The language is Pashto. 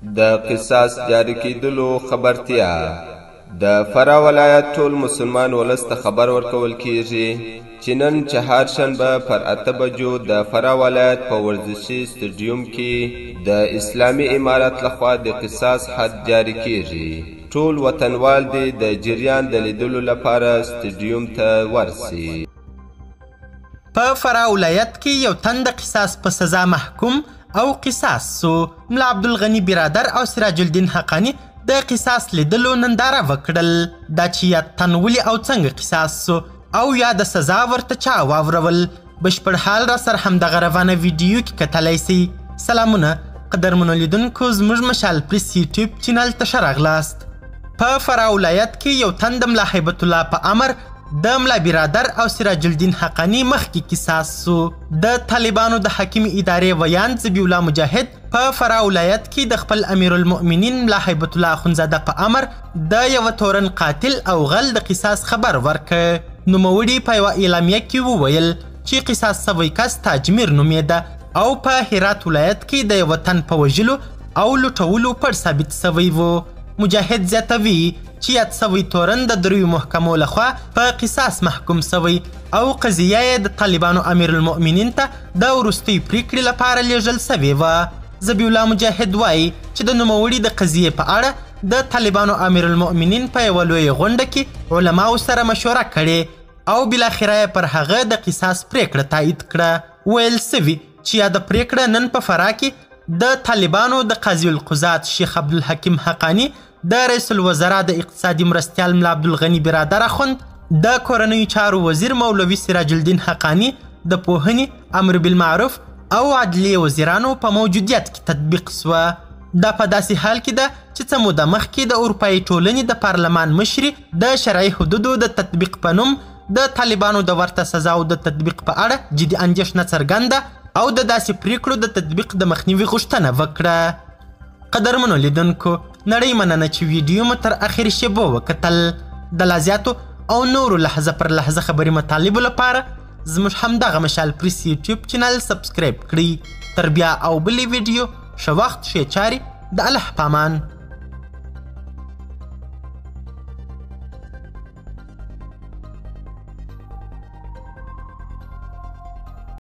د قصاص جاری کیدلو خبرتیا د فراه ولایت ټول مسلمان ولس ته خبر ورکول کیږي چې نن چهارشنبه پر 8 بجو د فراه ولایت په ورزشي سټیډیوم کې د اسلامي امارت لخوا د قصاص حد جاری کیږي. ټول وطنوال دې د جریان د لیدلو لپاره سټیډیوم ته ورسي. په فراه ولایت کې یو تن د قصاص په سزا محکوم او قصاص سو. ملا عبدالغني برادر او سراج الدین حقانی د قصاص لیدلو ننداره وکړل. دا چې یا تن ولې او څنګه قصاص سو او یا د سزا ورته چا واورول، بشپړ حال را سره همدغه روانه ویډیو کې کتلی سئ. سلامونه قدرمنو لیدونکو، زموږ مشال پریس یوټیوب چینل ته ښه راغلاست. په فراه ولایت کې یو تن د ملا هیبت الله په امر د ملا برادر او سراج الدین حقانی مخکې قصاص سو. د طالبانو د حاکم ادارې ویان ذبیح الله مجاهد په فراه ولایت کې د خپل امیر المؤمنین ملا هیبت الله اخندزاده په امر د یو تورن قاتل او غل د قصاص خبر ورکړ. نوموړي په یوه اعلامیه کې وویل چې قصاص سوی کس تاجمیر نومیده او په هرات ولایت کې د یو تن په وژلو او لوټولو پر ثابت سوی و. مجاهد زیاتوي چې یاد سوی تورن د دریو محکمو لخوا په قصاص محکوم سوی او قضیه یې د طالبانو امیر المؤمنین ته د وروستۍ پریکړې لپاره لیږل سوې وه. ذبیح الله مجاهد وایي چې د نوموړي د قضیې په اړه د طالبانو امیر المؤمنین په یوه لویه غونډه کې علماو سره مشوره کړې او بالاخره یې پر هغه د قصاص پریکړه تایید کړه. ویل سوي چې یاده پریکړه نن په فراه کې د طالبانو د قاضي القضات شیخ عبدالحکیم حقانی، د رئیس الوزرا د اقتصادي مرستیال ملا عبدالغني برادر اخوند، د کورنیو چارو وزیر مولوي سراج الدین حقانی، د پوهنې امر بالمعروف او عدلیې وزیرانو په موجودیت کې تطبیق سوه. دا په داسې حال کې ده چې څه موده مخکې د اروپایي ټولنې د پارلمان مشرې د شرعي حدودو د تطبیق په نوم د طالبانو د ورته سزاو د تطبیق په اړه جدي اندېښنه څرګنده او د داسې پریکړو د تطبیق د مخنیوي غوښتنه وکړه. قدرمنو لیدونکو، نړۍ مننه چې ویډیو مو تر اخري شیبو وکتل. د لا زیاتو او نورو لحظه پر لحظه خبري مطالبو لپاره زموږ همدغه مشال پریس یوټیوب چینل سبسکرایب کړئ. تر بیا او بلې ویډیو ښه وخت ښې چارې. د الله په امان.